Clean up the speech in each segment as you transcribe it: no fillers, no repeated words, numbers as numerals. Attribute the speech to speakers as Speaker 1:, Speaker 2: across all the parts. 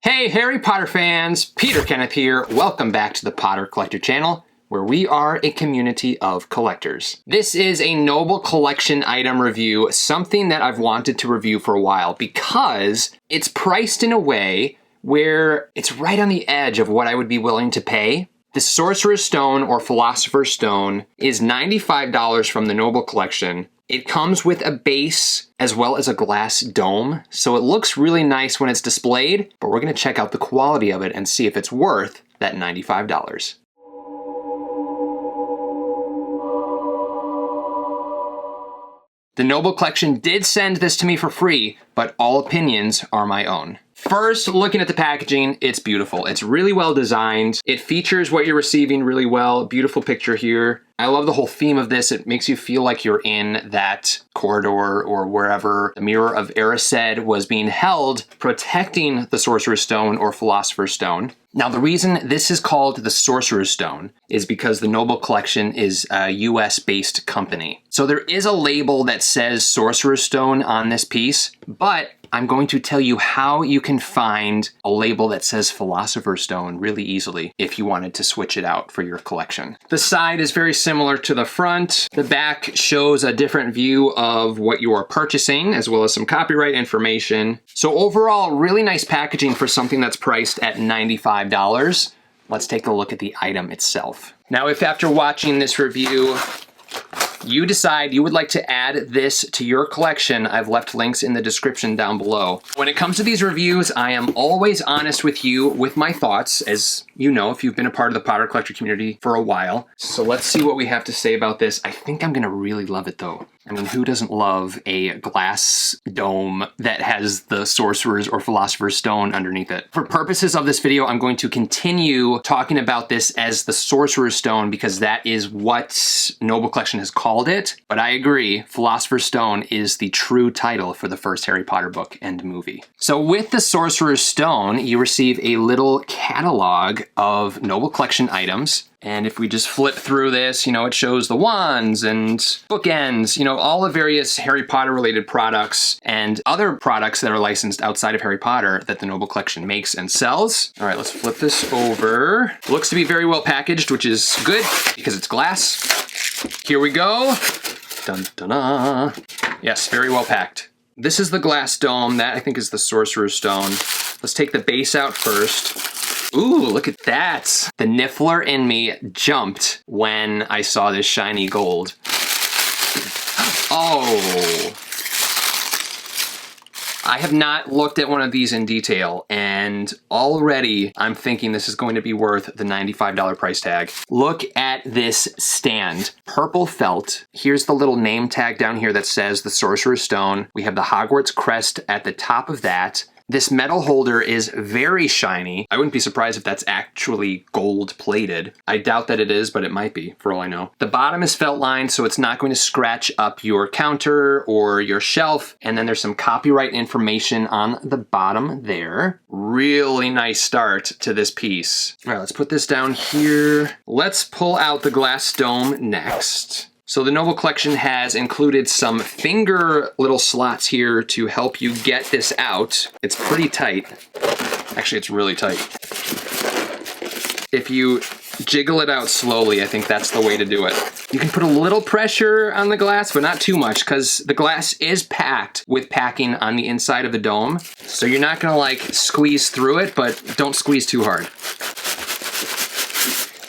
Speaker 1: Hey Harry Potter fans, Peter Kenneth here. Welcome back to the Potter Collector channel, where we are a community of collectors. This is a Noble Collection item review, something that I've wanted to review for a while because it's priced in a way where it's right on the edge of what I would be willing to pay. The Sorcerer's Stone or Philosopher's Stone is $95 from the Noble Collection. It comes with a base as well as a glass dome, so it looks really nice when it's displayed, but we're gonna check out the quality of it and see if it's worth that $95. The Noble Collection did send this to me for free, but all opinions are my own. First, looking at the packaging, it's beautiful. It's really well designed. It features what you're receiving really well. Beautiful picture here. I love the whole theme of this. It makes you feel like you're in that corridor or wherever the Mirror of Erised was being held, protecting the Sorcerer's Stone or Philosopher's Stone. Now, the reason this is called the Sorcerer's Stone is because the Noble Collection is a US-based company. So there is a label that says Sorcerer's Stone on this piece, but I'm going to tell you how you can find a label that says Philosopher's Stone really easily if you wanted to switch it out for your collection. The side is very similar to the front. The back shows a different view of what you are purchasing, as well as some copyright information. So overall, really nice packaging for something that's priced at $95. Let's take a look at the item itself. Now, if after watching this review, you decide you would like to add this to your collection, I've left links in the description down below. When it comes to these reviews, I am always honest with you with my thoughts, as you know if you've been a part of the Potter Collector community for a while. So let's see what we have to say about this. I think I'm gonna really love it though. I mean, who doesn't love a glass dome that has the Sorcerer's or Philosopher's Stone underneath it? For purposes of this video, I'm going to continue talking about this as the Sorcerer's Stone because that is what Noble Collection has called it. But I agree, Philosopher's Stone is the true title for the first Harry Potter book and movie. So with the Sorcerer's Stone, you receive a little catalog of Noble Collection items. And if we just flip through this, you know, it shows the wands and bookends, you know, all the various Harry Potter related products and other products that are licensed outside of Harry Potter that the Noble Collection makes and sells. All right, let's flip this over. Looks to be very well packaged, which is good because it's glass. Here we go. Dun, dun, dun. Yes, very well packed. This is the glass dome. That I think is the Sorcerer's Stone. Let's take the base out first. Ooh, look at that. The Niffler in me jumped when I saw this shiny gold. Oh. I have not looked at one of these in detail, and already I'm thinking this is going to be worth the $95 price tag. Look at this stand. Purple felt. Here's the little name tag down here that says the Sorcerer's Stone. We have the Hogwarts crest at the top of that. This metal holder is very shiny. I wouldn't be surprised if that's actually gold plated. I doubt that it is, but it might be, for all I know. The bottom is felt lined, so it's not going to scratch up your counter or your shelf. And then there's some copyright information on the bottom there. Really nice start to this piece. All right, let's put this down here. Let's pull out the glass dome next. So the Noble Collection has included some finger little slots here to help you get this out. It's pretty tight. Actually, it's really tight. If you jiggle it out slowly, I think that's the way to do it. You can put a little pressure on the glass, but not too much, because the glass is packed with packing on the inside of the dome. So you're not gonna like squeeze through it, but don't squeeze too hard.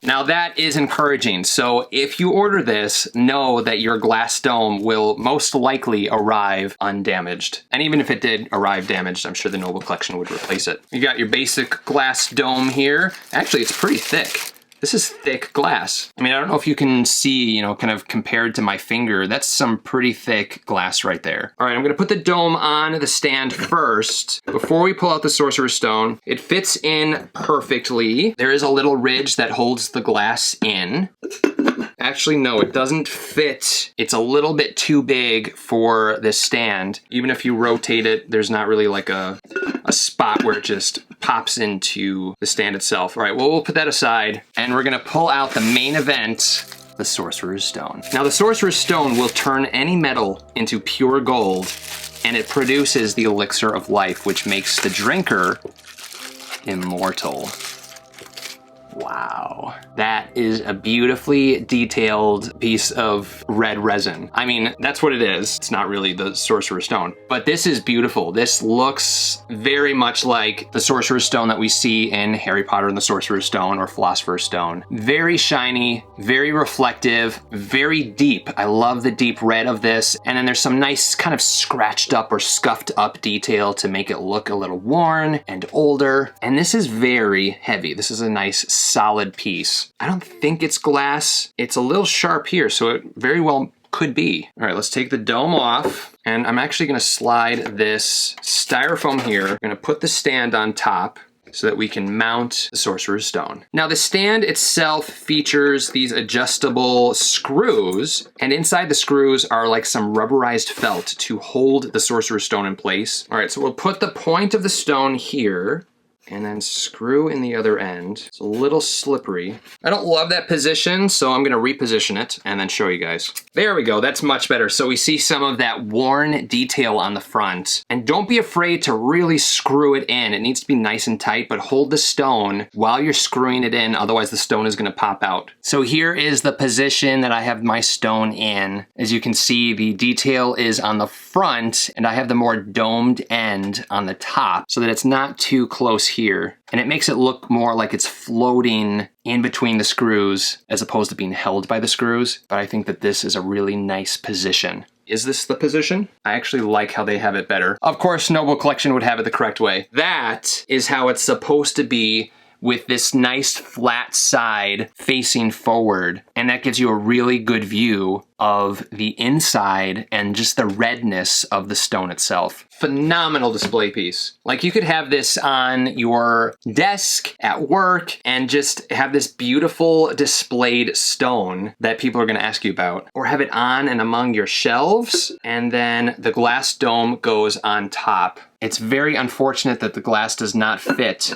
Speaker 1: Now that is encouraging, so if you order this, know that your glass dome will most likely arrive undamaged. And even if it did arrive damaged, I'm sure the Noble Collection would replace it. You got your basic glass dome here. Actually, it's pretty thick. This is thick glass. I mean, I don't know if you can see, you know, kind of compared to my finger, that's some pretty thick glass right there. All right, I'm gonna put the dome on the stand first. Before we pull out the Sorcerer's Stone, it fits in perfectly. There is a little ridge that holds the glass in. Actually, no, it doesn't fit. It's a little bit too big for this stand. Even if you rotate it, there's not really like a spot where it just pops into the stand itself. All right, well, we'll put that aside, and we're gonna pull out the main event, the Sorcerer's Stone. Now, the Sorcerer's Stone will turn any metal into pure gold, and it produces the elixir of life, which makes the drinker immortal. Wow. That is a beautifully detailed piece of red resin. I mean, that's what it is. It's not really the Sorcerer's Stone, but this is beautiful. This looks very much like the Sorcerer's Stone that we see in Harry Potter and the Sorcerer's Stone or Philosopher's Stone. Very shiny, very reflective, very deep. I love the deep red of this. And then there's some nice kind of scratched up or scuffed up detail to make it look a little worn and older. And this is very heavy. This is a nice solid piece. I don't think it's glass. It's a little sharp here, so it very well could be. All right, let's take the dome off. And I'm actually gonna slide this styrofoam here. I'm gonna put the stand on top so that we can mount the Sorcerer's Stone. Now the stand itself features these adjustable screws, and inside the screws are like some rubberized felt to hold the Sorcerer's Stone in place. All right, so we'll put the point of the stone here and then screw in the other end. It's a little slippery. I don't love that position, so I'm gonna reposition it and then show you guys. There we go, that's much better. So we see some of that worn detail on the front. And don't be afraid to really screw it in. It needs to be nice and tight, but hold the stone while you're screwing it in, otherwise the stone is gonna pop out. So here is the position that I have my stone in. As you can see, the detail is on the front, and I have the more domed end on the top so that it's not too close here. And it makes it look more like it's floating in between the screws as opposed to being held by the screws. But I think that this is a really nice position. Is this the position? I actually like how they have it better. Of course, Noble Collection would have it the correct way. That is how it's supposed to be, with this nice flat side facing forward. And that gives you a really good view of the inside and just the redness of the stone itself. Phenomenal display piece. Like, you could have this on your desk at work and just have this beautiful displayed stone that people are gonna ask you about, or have it on and among your shelves, and then the glass dome goes on top. It's very unfortunate that the glass does not fit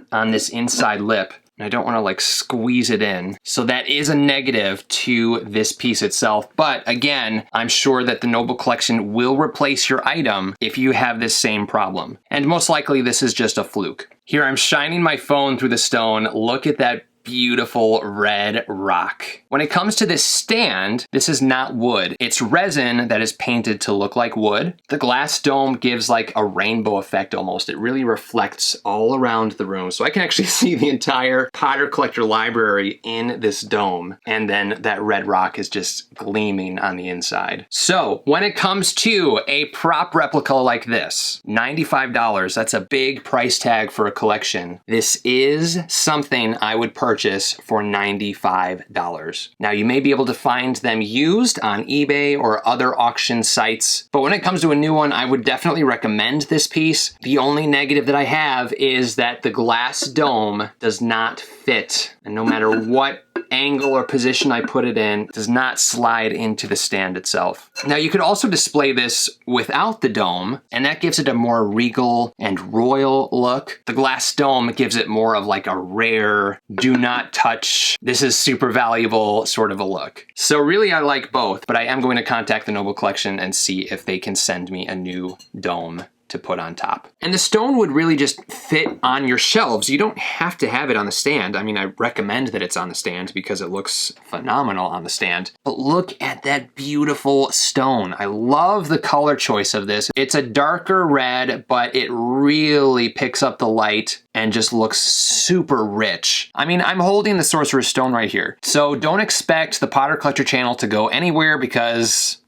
Speaker 1: on this inside lip. I don't want to like squeeze it in. So that is a negative to this piece itself. But again, I'm sure that the Noble Collection will replace your item if you have this same problem. And most likely this is just a fluke. Here I'm shining my phone through the stone. Look at that beautiful red rock. When it comes to this stand, this is not wood. It's resin that is painted to look like wood. The glass dome gives like a rainbow effect almost. It really reflects all around the room. So I can actually see the entire Potter Collector library in this dome. And then that red rock is just gleaming on the inside. So when it comes to a prop replica like this, $95, that's a big price tag for a collection. This is something I would purchase for $95. Now, you may be able to find them used on eBay or other auction sites, but when it comes to a new one, I would definitely recommend this piece. The only negative that I have is that the glass dome does not fit, and no matter what angle or position I put it in, it does not slide into the stand itself. Now, you could also display this without the dome, and that gives it a more regal and royal look. The glass dome gives it more of like a rare, do not touch, this is super valuable sort of a look. So really, I like both, but I am going to contact the Noble Collection and see if they can send me a new dome to put on top. And the stone would really just fit on your shelves. You don't have to have it on the stand. I mean, I recommend that it's on the stand because it looks phenomenal on the stand. But look at that beautiful stone. I love the color choice of this. It's a darker red, but it really picks up the light and just looks super rich. I mean, I'm holding the Sorcerer's Stone right here. So don't expect the Potter Collector channel to go anywhere because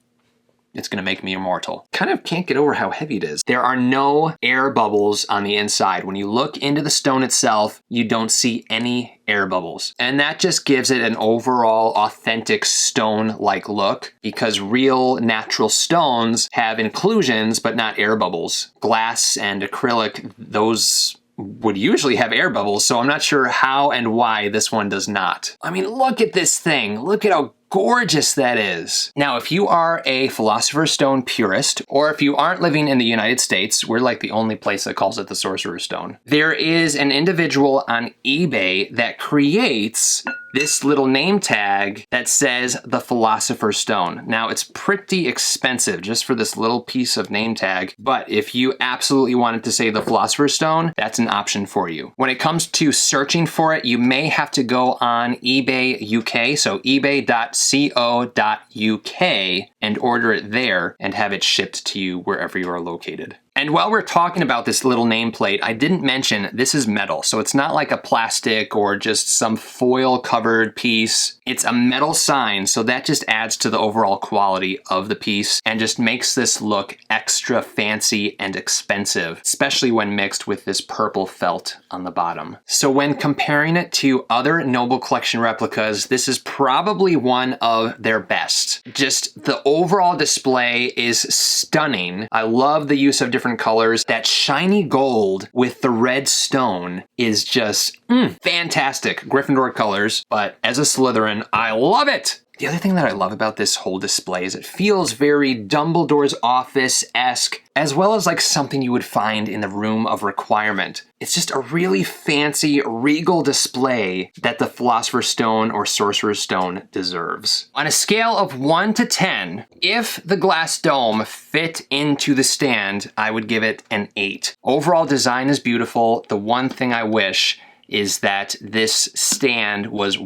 Speaker 1: it's gonna make me immortal. Kind of can't get over how heavy it is. There are no air bubbles on the inside. When you look into the stone itself, you don't see any air bubbles. And that just gives it an overall authentic stone-like look, because real natural stones have inclusions, but not air bubbles. Glass and acrylic, those would usually have air bubbles, so I'm not sure how and why this one does not. I mean, look at this thing. Look at how gorgeous that is. Now, if you are a Philosopher's Stone purist, or if you aren't living in the United States, we're like the only place that calls it the Sorcerer's Stone. There is an individual on eBay that creates this little name tag that says the Philosopher's Stone. Now, it's pretty expensive just for this little piece of name tag, but if you absolutely wanted to say the Philosopher's Stone, that's an option for you. When it comes to searching for it, you may have to go on eBay UK, so ebay.co.uk, and order it there and have it shipped to you wherever you are located. And while we're talking about this little nameplate, I didn't mention this is metal, so it's not like a plastic or just some foil covered piece. It's a metal sign, so that just adds to the overall quality of the piece and just makes this look extra fancy and expensive, especially when mixed with this purple felt on the bottom. So when comparing it to other Noble Collection replicas, this is probably one of their best. Just the overall display is stunning. I love the use of different colors. That shiny gold with the red stone is just fantastic. Gryffindor colors, but as a Slytherin, I love it. The other thing that I love about this whole display is it feels very Dumbledore's office-esque, as well as like something you would find in the Room of Requirement. It's just a really fancy, regal display that the Philosopher's Stone or Sorcerer's Stone deserves. On a scale of 1 to 10, if the glass dome fit into the stand, I would give it an 8. Overall design is beautiful. The one thing I wish is that this stand was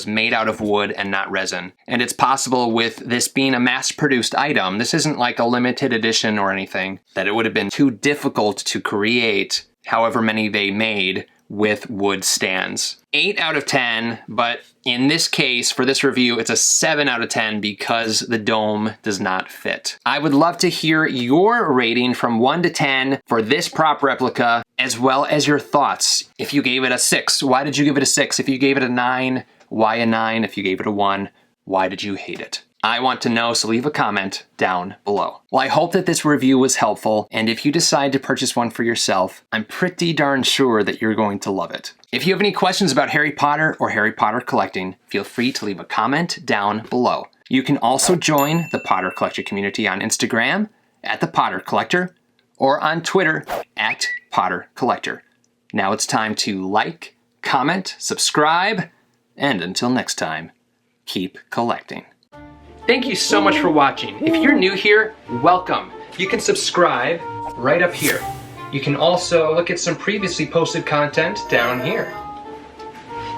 Speaker 1: made out of wood and not resin. And it's possible with this being a mass-produced item, this isn't like a limited edition or anything, that it would have been too difficult to create however many they made with wood stands. 8 out of 10, but in this case, for this review, it's a 7 out of 10 because the dome does not fit. I would love to hear your rating from 1 to 10 for this prop replica, as well as your thoughts. If you gave it a 6, why did you give it a 6? If you gave it a 9, why a 9? If you gave it a 1, why did you hate it? I want to know, so leave a comment down below. Well, I hope that this review was helpful, and if you decide to purchase one for yourself, I'm pretty darn sure that you're going to love it. If you have any questions about Harry Potter or Harry Potter collecting, feel free to leave a comment down below. You can also join the Potter Collector community on Instagram at The Potter Collector or on Twitter at Potter Collector. Now it's time to like, comment, subscribe, and until next time, keep collecting. Thank you so much for watching. If you're new here, welcome. You can subscribe right up here. You can also look at some previously posted content down here.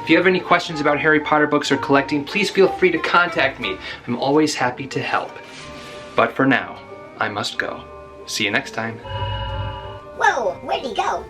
Speaker 1: If you have any questions about Harry Potter books or collecting, please feel free to contact me. I'm always happy to help. But for now, I must go. See you next time.
Speaker 2: Whoa, where'd he go?